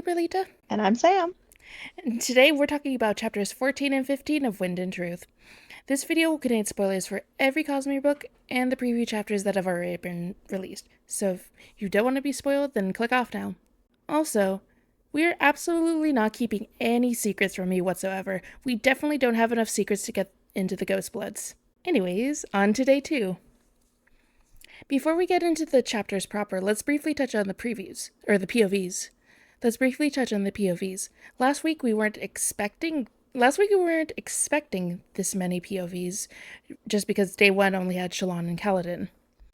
Berlita. And I'm Sam. And today we're talking about chapters 14 and 15 of Wind and Truth. This video will contain spoilers for every cosmere book and the preview chapters that have already been released. So if you don't want to be spoiled, then click off now. Also, we are absolutely not keeping any secrets from me whatsoever. We definitely don't have enough secrets to get into the Ghost Bloods. Anyways, on to day 2. Before we get into the chapters proper, let's briefly touch on the previews, or the POVs. Let's briefly touch on the POVs. Last week we weren't expecting this many POVs, just because day 1 only had Shallan and Kaladin.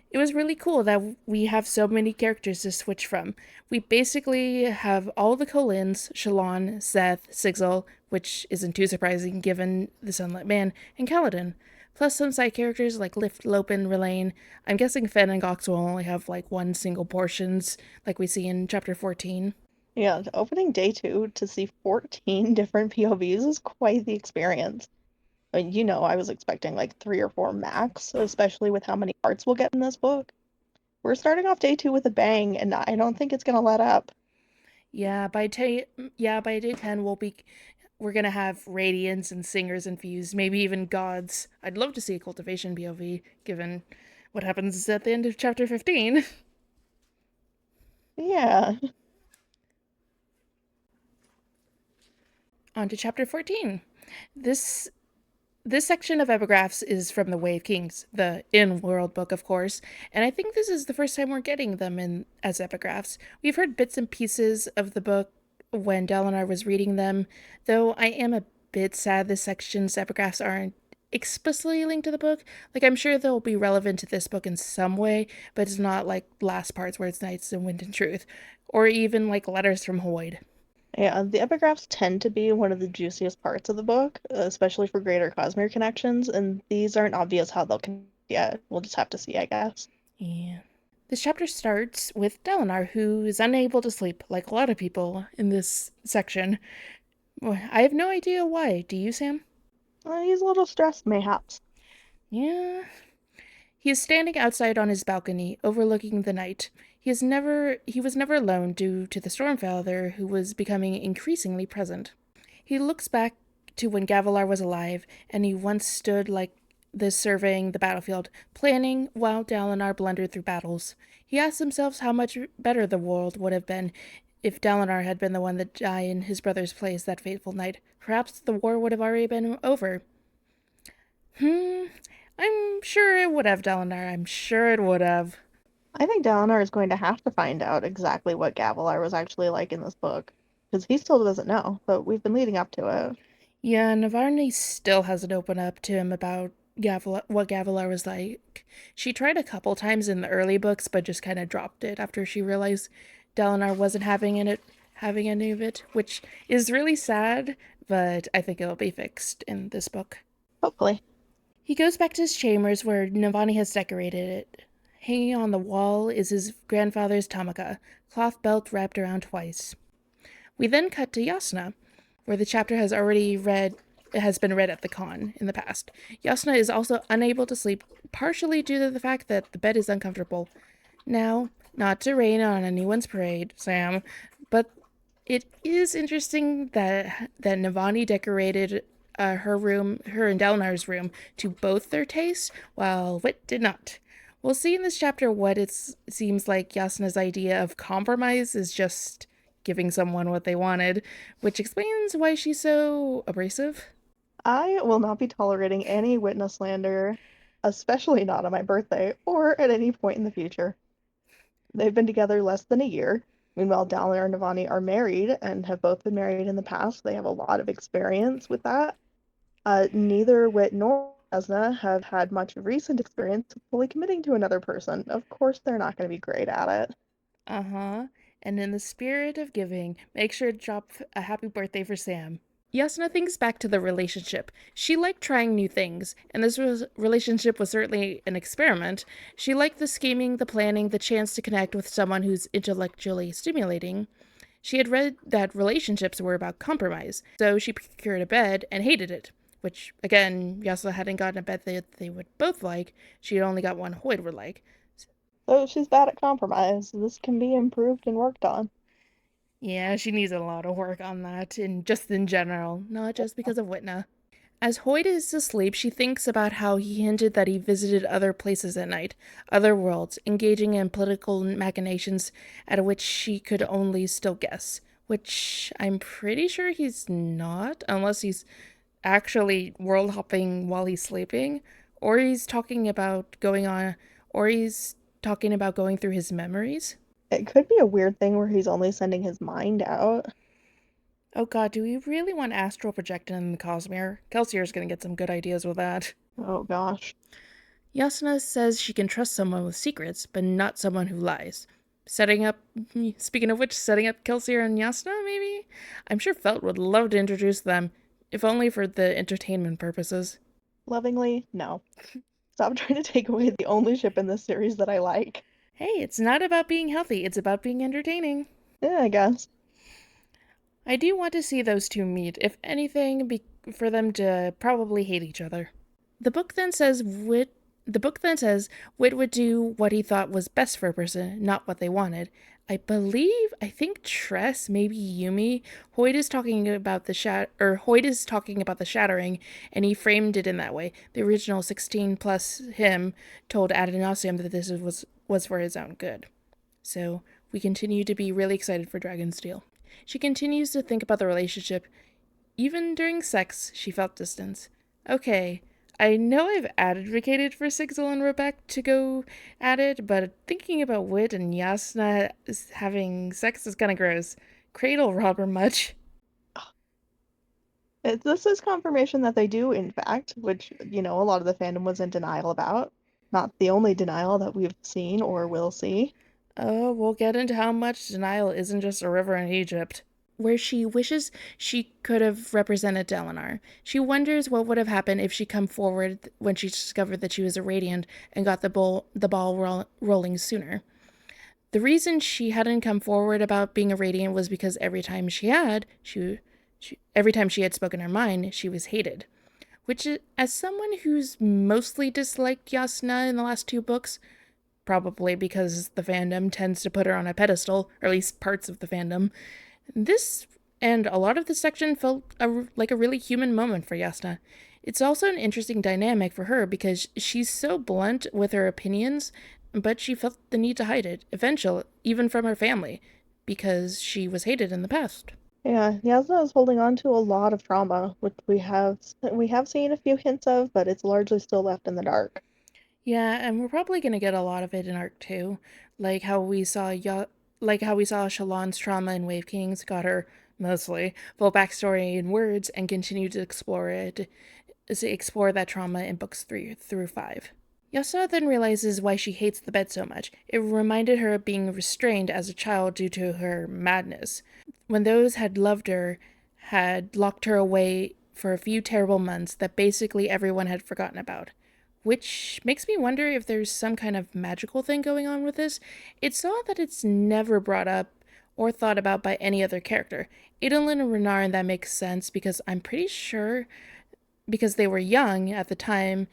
It was really cool that we have so many characters to switch from. We basically have all the Kolins, Shallan, Seth, Sigil, which isn't too surprising given the Sunlit Man, and Kaladin. Plus some side characters like Lift, Lopin, Relaine. I'm guessing Fen and Gox will only have like one single portions, like we see in chapter 14. Yeah, opening day 2 to see 14 different POVs is quite the experience. I was expecting like 3 or 4 max, especially with how many parts we'll get in this book. We're starting off day 2 with a bang, and I don't think it's gonna let up. Yeah, by day 10 we're gonna have radiants and singers infused, maybe even gods. I'd love to see a cultivation POV, given what happens at the end of chapter 15. Yeah. On to chapter 14. This this section of epigraphs is from the Wave Kings, the in-world book, of course, and I think this is the first time we're getting them in as epigraphs. We've heard bits and pieces of the book when Dalinar was reading them, though I am a bit sad this section's epigraphs aren't explicitly linked to the book. Like, I'm sure they'll be relevant to this book in some way, but it's not like last parts where it's Nights and Wind and Truth, or even like letters from Hoyd. Yeah, the epigraphs tend to be one of the juiciest parts of the book, especially for greater cosmere connections, and these aren't obvious how they'll connect yet. We'll just have to see, I guess. Yeah. This chapter starts with Dalinar, who is unable to sleep, like a lot of people in this section. I have no idea why. Do you, Sam? He's a little stressed, mayhaps. Yeah. He is standing outside on his balcony, overlooking the night. He was never alone due to the Stormfather, who was becoming increasingly present. He looks back to when Gavilar was alive, and he once stood like this surveying the battlefield, planning while Dalinar blundered through battles. He asks himself how much better the world would have been if Dalinar had been the one that died in his brother's place that fateful night. Perhaps the war would have already been over. I'm sure it would have, Dalinar. I'm sure it would have. I think Dalinar is going to have to find out exactly what Gavilar was actually like in this book, because he still doesn't know, but we've been leading up to it. Yeah, Navarni still hasn't opened up to him about what Gavilar was like. She tried a couple times in the early books, but just kind of dropped it after she realized Dalinar wasn't having any of it, which is really sad, but I think it'll be fixed in this book. Hopefully. He goes back to his chambers where Navani has decorated it. Hanging on the wall is his grandfather's tamaka, cloth belt wrapped around twice. We then cut to Yasna, where the chapter has been read at the con in the past. Yasna is also unable to sleep, partially due to the fact that the bed is uncomfortable. Now, not to rain on anyone's parade, Sam, but it is interesting that Navani decorated her and Dalinar's room, to both their tastes, while Wit did not. We'll see in this chapter what it seems like Yasna's idea of compromise is just giving someone what they wanted, which explains why she's so abrasive. I will not be tolerating any witness slander, especially not on my birthday or at any point in the future. They've been together less than a year. Meanwhile, Dalinar and Navani are married and have both been married in the past. They have a lot of experience with that. Neither Wit nor Asna have had much recent experience fully committing to another person. Of course, they're not going to be great at it. Uh huh. And in the spirit of giving, make sure to drop a happy birthday for Sam. Yasna thinks back to the relationship. She liked trying new things, and relationship was certainly an experiment. She liked the scheming, the planning, the chance to connect with someone who's intellectually stimulating. She had read that relationships were about compromise, so she procured a bed and hated it. Which, again, Yasna hadn't gotten a bed that they would both like. She had only got one Hoyd would like. So she's bad at compromise. This can be improved and worked on. Yeah, she needs a lot of work on that, and just in general, not just because of Witna. As Hoyt is asleep, she thinks about how he hinted that he visited other places at night, other worlds, engaging in political machinations at which she could only still guess. Which I'm pretty sure he's not, unless he's actually world hopping while he's sleeping, or he's talking about going on, or he's talking about going through his memories. It could be a weird thing where he's only sending his mind out. Oh god, do we really want astral projecting in the cosmere? Kelsier's gonna get some good ideas with that. Oh gosh. Yasna says she can trust someone with secrets, but not someone who lies. Setting up, speaking of which, setting up Kelsier and Yasna, maybe? I'm sure Felt would love to introduce them, if only for the entertainment purposes. Lovingly, no. Stop trying to take away the only ship in this series that I like. Hey, it's not about being healthy, it's about being entertaining. Yeah, I guess. I do want to see those two meet, if anything, for them to probably hate each other. The book then says Wit would do what he thought was best for a person, not what they wanted. I think Tress, maybe Yumi, Hoyt is talking about the shattering, and he framed it in that way. The original 16 plus him told ad nauseum that this was for his own good. So we continue to be really excited for Dragonsteel. She continues to think about the relationship. Even during sex, she felt distance. Okay, I know I've advocated for Sigil and Rebecca to go at it, but thinking about Wit and Yasna having sex is kind of gross. Cradle robber much. This is confirmation that they do, in fact, which, a lot of the fandom was in denial about. Not the only denial that we've seen or will see. Oh, we'll get into how much denial isn't just a river in Egypt. Where she wishes she could have represented Dalinar. She wonders what would have happened if she come forward when she discovered that she was a Radiant and got the ball rolling sooner. The reason she hadn't come forward about being a Radiant was because every time she had spoken her mind, she was hated. Which, as someone who's mostly disliked Yasna in the last two books, probably because the fandom tends to put her on a pedestal, or at least parts of the fandom, this and a lot of this section felt like a really human moment for Yasna. It's also an interesting dynamic for her because she's so blunt with her opinions, but she felt the need to hide it, eventually, even from her family, because she was hated in the past. Yeah, Yasna is holding on to a lot of trauma, which we have seen a few hints of, but it's largely still left in the dark. Yeah, and we're probably gonna get a lot of it in Arc 2, like how we saw Shallan's trauma in Wave Kings got her mostly full backstory in words and continue to explore that trauma in books 3 through 5. Yasna then realizes why she hates the bed so much. It reminded her of being restrained as a child due to her madness, when those had loved her had locked her away for a few terrible months that basically everyone had forgotten about. Which makes me wonder if there's some kind of magical thing going on with this. It's odd that it's never brought up or thought about by any other character. Adolin and Renarin, that makes sense because I'm pretty sure because they were young at the time.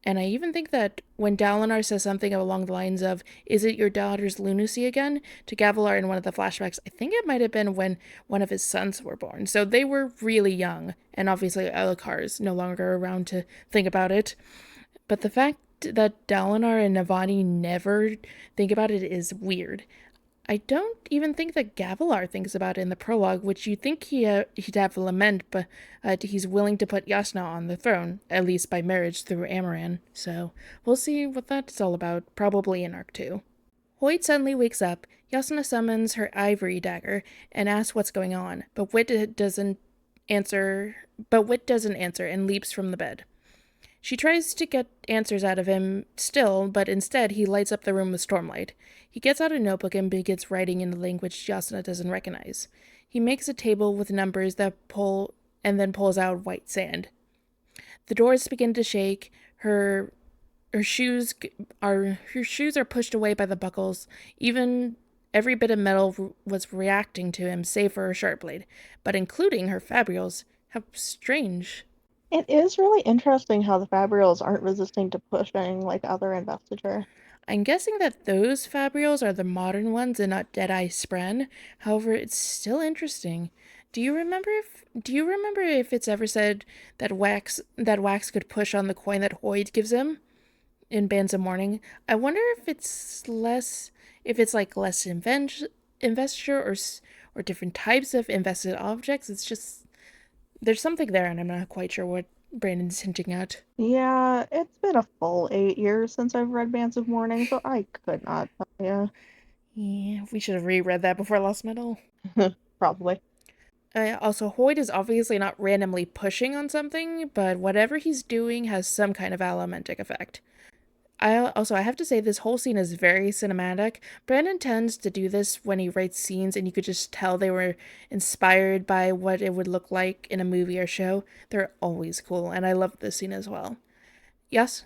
And I even think that when Dalinar says something along the lines of, "Is it your daughter's lunacy again?" to Gavilar in one of the flashbacks, I think it might have been when one of his sons were born. So they were really young, and obviously Elhokar's no longer around to think about it. But the fact that Dalinar and Navani never think about it is weird. I don't even think that Gavilar thinks about it in the prologue, which you'd think he'd have lament, but he's willing to put Yasna on the throne, at least by marriage through Amaran. So we'll see what that's all about, probably in Arc 2. Hoyt suddenly wakes up. Yasna summons her ivory dagger and asks what's going on, but Wit doesn't answer. And leaps from the bed. She tries to get answers out of him still, but instead he lights up the room with stormlight. He gets out a notebook and begins writing in a language Yasna doesn't recognize. He makes a table with numbers and then pulls out white sand. The doors begin to shake. Her shoes are pushed away by the buckles. Even every bit of metal was reacting to him, save for her sharp blade, but including her fabrials. How strange. It is really interesting how the Fabrials aren't resisting to pushing like other investiture. I'm guessing that those fabrials are the modern ones and not Deadeye Spren. However, it's still interesting. Do you remember if it's ever said that Wax could push on the coin that Hoyd gives him in Bands of Mourning? I wonder if it's less investiture or different types of invested objects. It's just there's something there, and I'm not quite sure what Brandon's hinting at. Yeah, it's been a full 8 years since I've read Bands of Mourning, so I could not tell Yeah, we should have reread that before Lost Metal. you. Probably. Also, Hoyd is obviously not randomly pushing on something, but whatever he's doing has some kind of allomantic effect. I have to say this whole scene is very cinematic. Brandon tends to do this when he writes scenes, and you could just tell they were inspired by what it would look like in a movie or show. They're always cool, and I love this scene as well. Yes,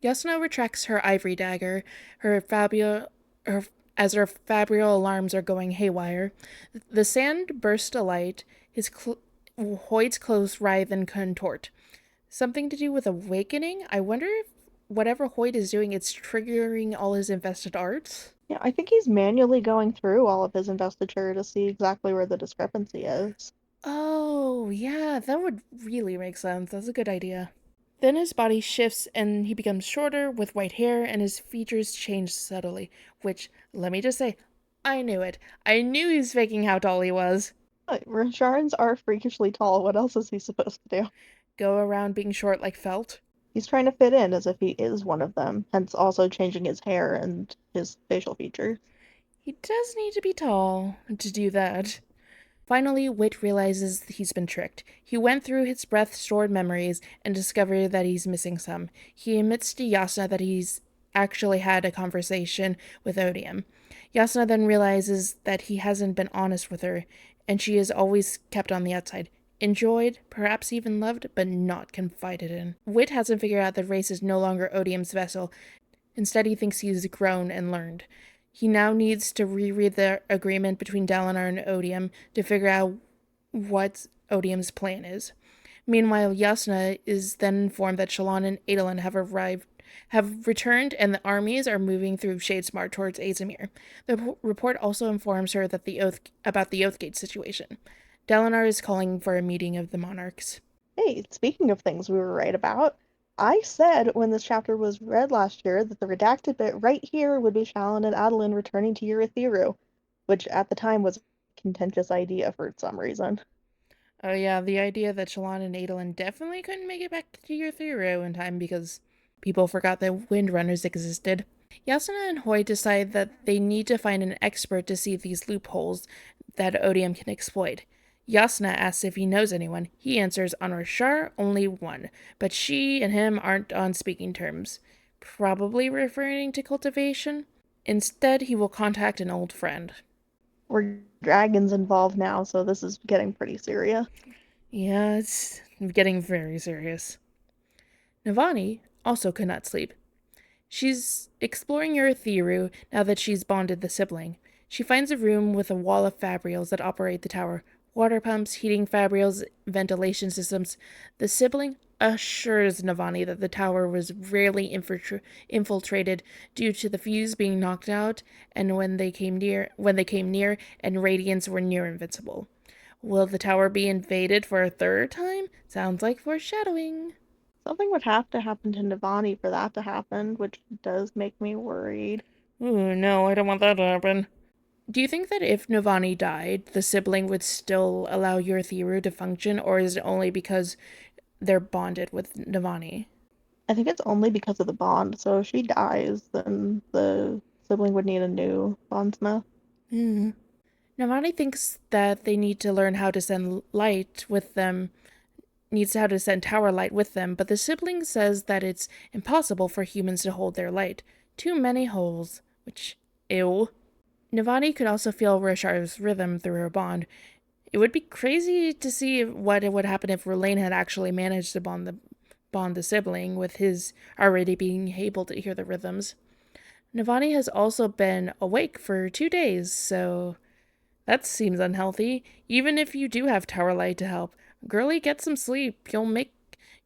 Yasna retracts her ivory dagger, her fabio, her as her fabrial alarms are going haywire. The sand bursts alight. Hoyd's clothes writhe and contort. Something to do with awakening? I wonder if whatever Hoyd is doing, it's triggering all his invested arts. Yeah, I think he's manually going through all of his investiture to see exactly where the discrepancy is. Oh, yeah, that would really make sense. That's a good idea. Then his body shifts and he becomes shorter with white hair and his features change subtly, which, let me just say, I knew it. I knew he was faking how tall he was. Rasharans are freakishly tall. What else is he supposed to do? Go around being short like felt. He's trying to fit in as if he is one of them, hence also changing his hair and his facial features. He does need to be tall to do that. Finally, Wit realizes he's been tricked. He went through his breath stored memories and discovered that he's missing some. He admits to Yasna that he's actually had a conversation with Odium. Yasna then realizes that he hasn't been honest with her, and she is always kept on the outside. Enjoyed, perhaps even loved, but not confided in. Wit hasn't figured out that Race is no longer Odium's vessel. Instead, he thinks he's grown and learned. He now needs to reread the agreement between Dalinar and Odium to figure out what Odium's plan is. Meanwhile, Yasna is then informed that Shallan and Adolin have returned, and the armies are moving through Shadesmar towards Azamir. The report also informs her that about the Oathgate situation. Dalinar is calling for a meeting of the monarchs. Hey, speaking of things we were right about, I said when this chapter was read last year that the redacted bit right here would be Shallan and Adeline returning to Urithiru, which at the time was a contentious idea for some reason. Oh yeah, the idea that Shallan and Adolin definitely couldn't make it back to Urithiru in time because people forgot that Windrunners existed. Yasuna and Hoy decide that they need to find an expert to see these loopholes that Odium can exploit. Yasna asks if he knows anyone. He answers on Rashar only one, but she and him aren't on speaking terms. Probably referring to cultivation. Instead, he will contact an old friend. We're dragons involved now, so this is getting pretty serious. Yeah, it's getting very serious. Navani also could not sleep. She's exploring Urithiru now that she's bonded the sibling. She finds a room with a wall of fabrials that operate the tower. Water pumps, heating fabrials, ventilation systems. The sibling assures Navani that the tower was rarely infiltrated due to the fuse being knocked out, and when they came near, and radiants were near invincible. Will the tower be invaded for a third time? Sounds like foreshadowing. Something would have to happen to Navani for that to happen, which does make me worried. Ooh, no, I don't want that to happen. Do you think that if Navani died, the sibling would still allow Urithiru to function, or is it only because they're bonded with Navani? I think it's only because of the bond, so if she dies, then the sibling would need a new bondsmith. Hmm. Navani thinks that they need to learn how to send light with them, needs how to send tower light with them, but the sibling says that it's impossible for humans to hold their light. Too many holes, which, ew. Navani could also feel Roshar's rhythm through her bond. It would be crazy to see what would happen if Relaine had actually managed to bond the sibling, with his already being able to hear the rhythms. Navani has also been awake for 2 days, so that seems unhealthy. Even if you do have tower light to help, girlie, get some sleep. You'll make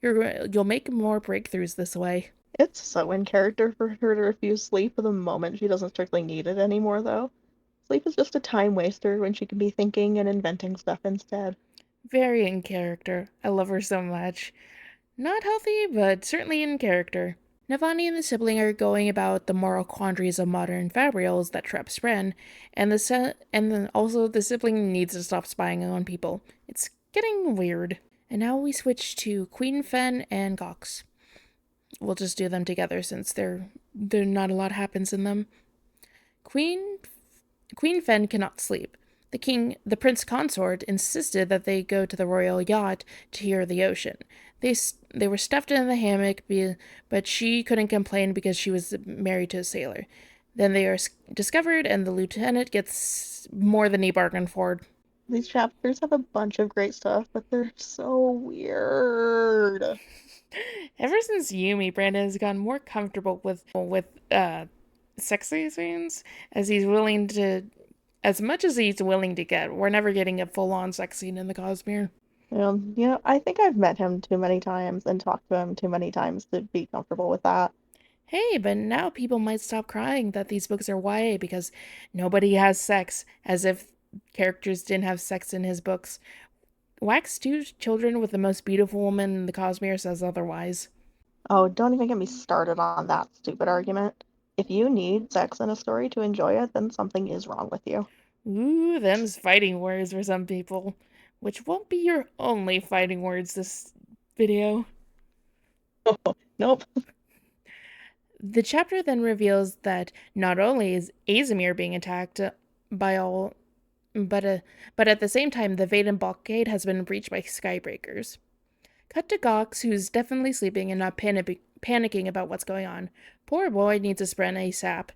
more breakthroughs this way. It's so in character for her to refuse sleep the moment she doesn't strictly need it anymore, though. Sleep is just a time waster when she can be thinking and inventing stuff instead. Very in character. I love her so much. Not healthy, but certainly in character. Navani and the sibling are going about the moral quandaries of modern fabrials that trap Spren, and also the sibling needs to stop spying on people. It's getting weird. And now we switch to Queen Fen and Gox. We'll just do them together since they're not a lot happens in them. Queen Queen Fen cannot sleep. The prince consort, insisted that they go to the royal yacht to hear the ocean. They were stuffed in the hammock, but she couldn't complain because she was married to a sailor. Then they are discovered, and the lieutenant gets more than he bargained for. These chapters have a bunch of great stuff, but they're so weird. Ever since Yumi, Brandon has gotten more comfortable with sexy scenes as he's willing to, as much as he's willing to get. We're never getting a full-on sex scene in the Cosmere. I think I've met him too many times and talked to him too many times to be comfortable with that. Hey, but now people might stop crying that these books are YA because nobody has sex, as if characters didn't have sex in his books. Wax 2 Children with the Most Beautiful Woman in the Cosmere says otherwise. Oh, don't even get me started on that stupid argument. If you need sex in a story to enjoy it, then something is wrong with you. Ooh, them's fighting words for some people. Which won't be your only fighting words this video. Nope. The chapter then reveals that not only is Azimir being attacked by all, but, uh, but at the same time, the Vaden blockade has been breached by Skybreakers. Cut to Gox, who's definitely sleeping and not panicking about what's going on. Poor boy needs a spren ASAP.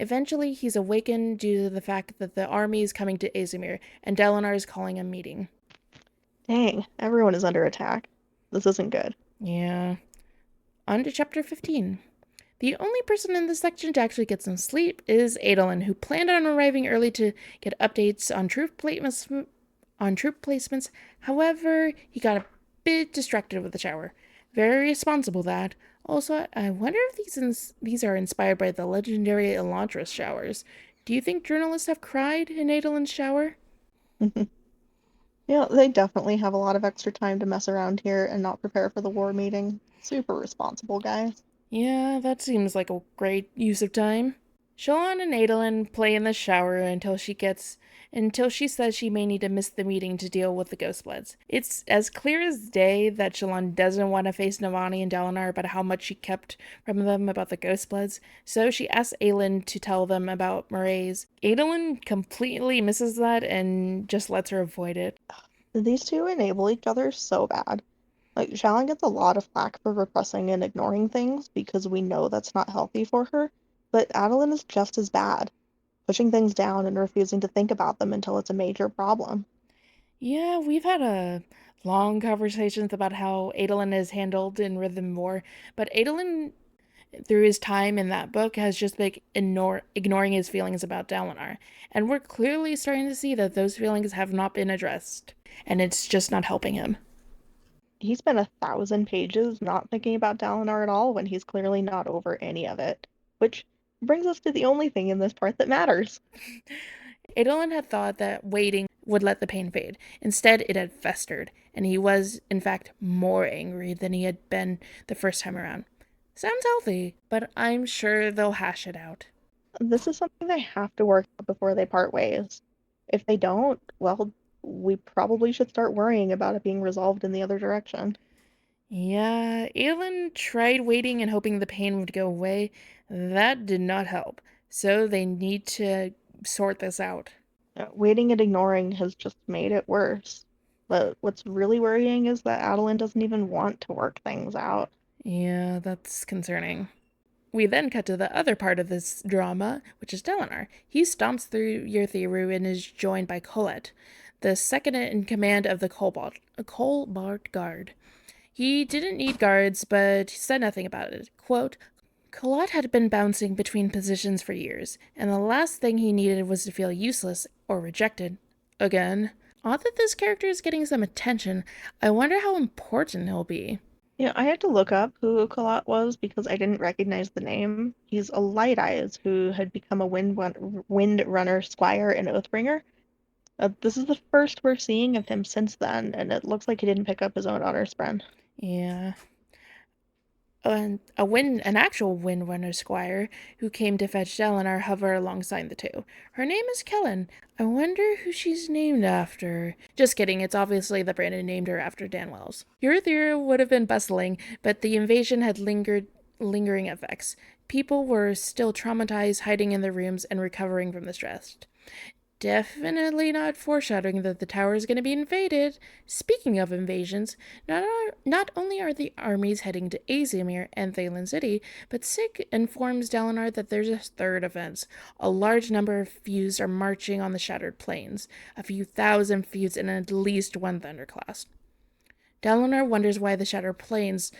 Eventually, he's awakened due to the fact that the army is coming to Azimir, and Dalinar is calling a meeting. Dang, everyone is under attack. This isn't good. Yeah. On to chapter 15. The only person in this section to actually get some sleep is Adolin, who planned on arriving early to get updates on troop placements. However, he got a bit distracted with the shower. Very responsible, that. Also, I wonder if these are inspired by the legendary Elantris showers. Do you think journalists have cried in Adolin's shower? They definitely have a lot of extra time to mess around here and not prepare for the war meeting. Super responsible, guys. Yeah, that seems like a great use of time. Shalon and Adolin play in the shower until she says she may need to miss the meeting to deal with the Ghostbloods. It's as clear as day that Shalon doesn't want to face Navani and Dalinar about how much she kept from them about the Ghostbloods, so she asks Aelin to tell them about Mraize. Adolin completely misses that and just lets her avoid it. These two enable each other so bad. Like, Shalyn gets a lot of flack for repressing and ignoring things because we know that's not healthy for her, but Adeline is just as bad, pushing things down and refusing to think about them until it's a major problem. Yeah, we've had a long conversations about how Adolin is handled in Rhythm War, but Adolin, through his time in that book, has just been ignoring his feelings about Dalinar. And we're clearly starting to see that those feelings have not been addressed, and it's just not helping him. He spent 1,000 pages not thinking about Dalinar at all when he's clearly not over any of it. Which brings us to the only thing in this part that matters. Adolin had thought that waiting would let the pain fade. Instead, it had festered, and he was, in fact, more angry than he had been the first time around. Sounds healthy, but I'm sure they'll hash it out. This is something they have to work out before they part ways. If they don't, well, we probably should start worrying about it being resolved in the other direction. Yeah, Aelin tried waiting and hoping the pain would go away. That did not help. So they need to sort this out. Waiting and ignoring has just made it worse. But what's really worrying is that Adeline doesn't even want to work things out. Yeah, that's concerning. We then cut to the other part of this drama, which is Dalinar. He stomps through Yurthiru and is joined by Colette, the second in command of the Colbart Guard. He didn't need guards, but said nothing about it. Quote, Colette had been bouncing between positions for years, and the last thing he needed was to feel useless or rejected. Again. Odd that this character is getting some attention. I wonder how important he'll be. Yeah, I had to look up who Kalat was because I didn't recognize the name. He's a Light Eyes who had become a Wind Runner Squire and Oathbringer. This is the first we're seeing of him since then, and it looks like he didn't pick up his own honor spren. Yeah. And an actual Windrunner squire who came to fetch Dalinar hover alongside the two. Her name is Kellen. I wonder who she's named after. Just kidding, it's obviously that Brandon named her after Dan Wells. Eurythia would have been bustling, but the invasion had lingering effects. People were still traumatized, hiding in their rooms and recovering from the stress. Definitely not foreshadowing that the tower is going to be invaded. Speaking of invasions, not only are the armies heading to Azimir and Thalen City, but Sig informs Dalinar that there's a third offense. A large number of feuds are marching on the Shattered Plains, a few thousand feuds and at least one Thunderclass. Dalinar wonders why the Shattered Plains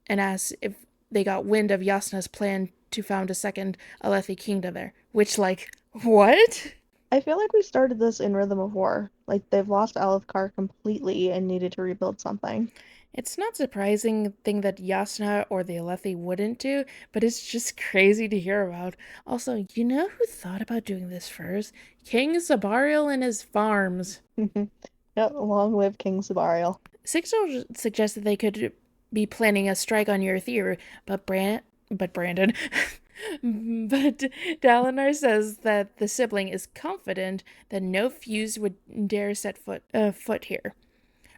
and asks if they got wind of Yasna's plan to found a second Alethi kingdom there. Which, like, what? I feel like we started this in Rhythm of War. Like they've lost Alethkar completely and needed to rebuild something. It's not surprising thing that Yasna or the Alethi wouldn't do, but it's just crazy to hear about. Also, you know who thought about doing this first? King Zabariel and his farms. Yep, long live King Sabariel. Sixto suggested they could be planning a strike on Eurythia, but Brandon. But Dalinar says that the sibling is confident that no fuse would dare set foot here.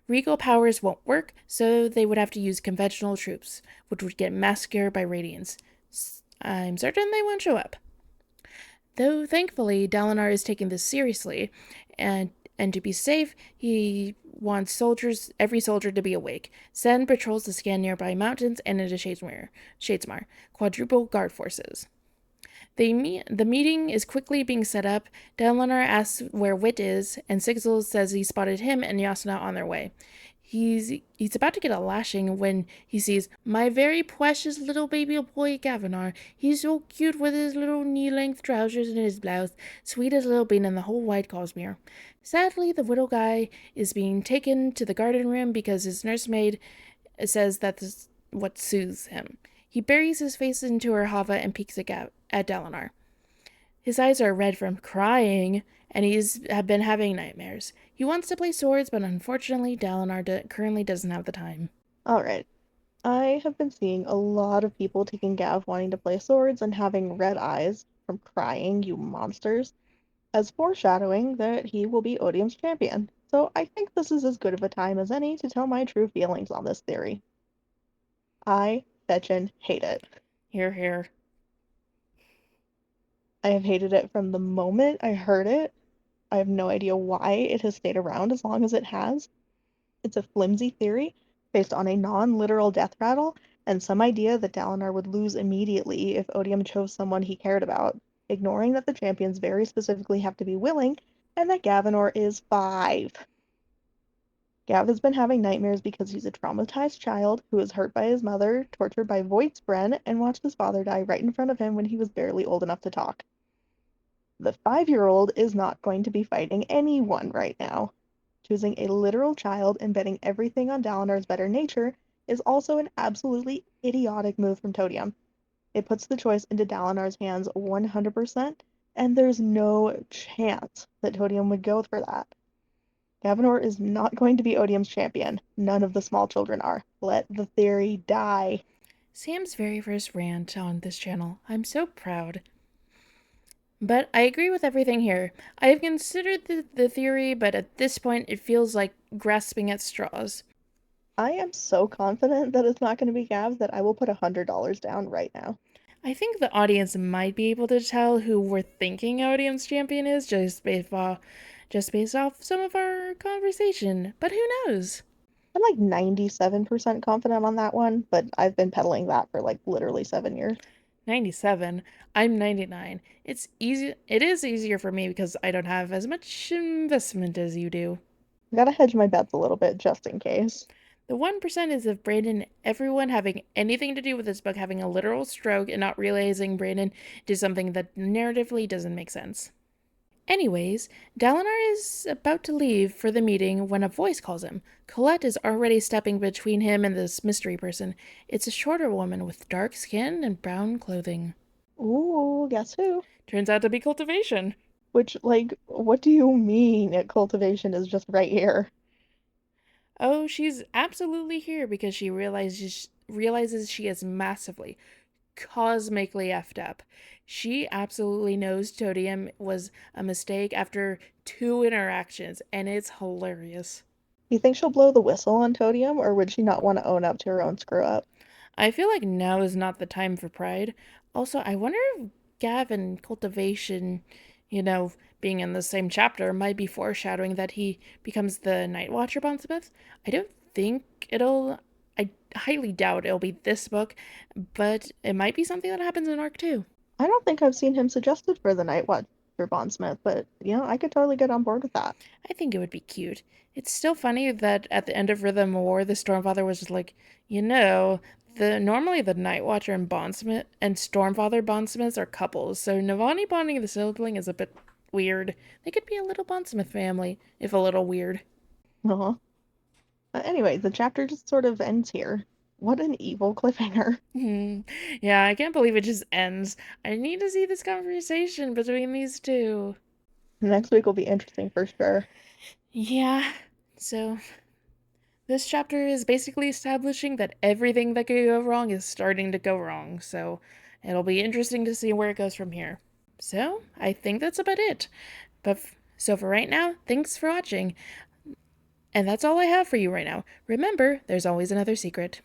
Regal powers won't work, so they would have to use conventional troops, which would get massacred by Radiants. I'm certain they won't show up. Though thankfully, Dalinar is taking this seriously, and to be safe, he wants every soldier to be awake. Send patrols to scan nearby mountains and into Shadesmar, quadruple guard forces. The meeting is quickly being set up. Dalinar asks where Wit is, and Sigil says he spotted him and Yasna on their way. He's about to get a lashing when he sees my very precious little baby boy Gavinor. He's so cute with his little knee-length trousers and his blouse, sweet as a little bean in the whole white cosmere. Sadly, the widow guy is being taken to the garden room because his nursemaid says that's what soothes him. He buries his face into her hava and peeks at Dalinar. His eyes are red from crying, and he's been having nightmares. He wants to play swords, but unfortunately, Dalinar currently doesn't have the time. Alright, I have been seeing a lot of people taking Gav wanting to play swords and having red eyes from crying, you monsters, as foreshadowing that he will be Odium's champion. So I think this is as good of a time as any to tell my true feelings on this theory. I fetchin' hate it. Here, here. I have hated it from the moment I heard it. I have no idea why it has stayed around as long as it has. It's a flimsy theory based on a non-literal death rattle and some idea that Dalinar would lose immediately if Odium chose someone he cared about, ignoring that the champions very specifically have to be willing and that Gavinor is 5. Gav has been having nightmares because he's a traumatized child who was hurt by his mother, tortured by Voigtspren, and watched his father die right in front of him when he was barely old enough to talk. The 5-year-old is not going to be fighting anyone right now. Choosing a literal child and betting everything on Dalinar's better nature is also an absolutely idiotic move from Todium. It puts the choice into Dalinar's hands 100%, and there's no chance that Todium would go for that. Gavinor is not going to be Odium's champion. None of the small children are. Let the theory die. Sam's very first rant on this channel. I'm so proud. But I agree with everything here. I have considered the theory, but at this point it feels like grasping at straws. I am so confident that it's not going to be Gav that I will put $100 down right now. I think the audience might be able to tell who we're thinking Odium's champion is just based off some of our conversation. But who knows? I'm like 97% confident on that one, but I've been peddling that for like literally 7 years. 97. I'm 99. It is easier for me because I don't have as much investment as you do. I gotta hedge my bets a little bit just in case. The 1% is of Brandon, everyone having anything to do with this book having a literal stroke and not realizing Brandon did something that narratively doesn't make sense. Anyways, Dalinar is about to leave for the meeting when a voice calls him. Colette is already stepping between him and this mystery person. It's a shorter woman with dark skin and brown clothing. Ooh, guess who? Turns out to be Cultivation. Which, like, what do you mean cultivation is just right here? Oh, she's absolutely here because she realizes she is massively, cosmically effed up. She absolutely knows Todium was a mistake after 2 interactions, and it's hilarious. You think she'll blow the whistle on Todium, or would she not want to own up to her own screw up? I feel like now is not the time for pride. Also, I wonder if Gav and Cultivation, you know, being in the same chapter, might be foreshadowing that he becomes the Night Watcher Bondsmith. I don't think it'll. I highly doubt it'll be this book, but it might be something that happens in Arc 2. I don't think I've seen him suggested for the Night Watcher Bondsmith, but I could totally get on board with that. I think it would be cute. It's still funny that at the end of Rhythm War, the Stormfather was just like, you know, the normally the Night Watcher and Bondsmith and Stormfather Bondsmiths are couples, so Navani bonding the sibling is a bit weird. They could be a little Bondsmith family, if a little weird. Uh-huh. Anyway, the chapter just sort of ends here. What an evil cliffhanger. Yeah, I can't believe it just ends. I need to see this conversation between these two. Next week will be interesting for sure. Yeah, so this chapter is basically establishing that everything that could go wrong is starting to go wrong, so it'll be interesting to see where it goes from here. So, I think that's about it. So for right now, thanks for watching. And that's all I have for you right now. Remember, there's always another secret.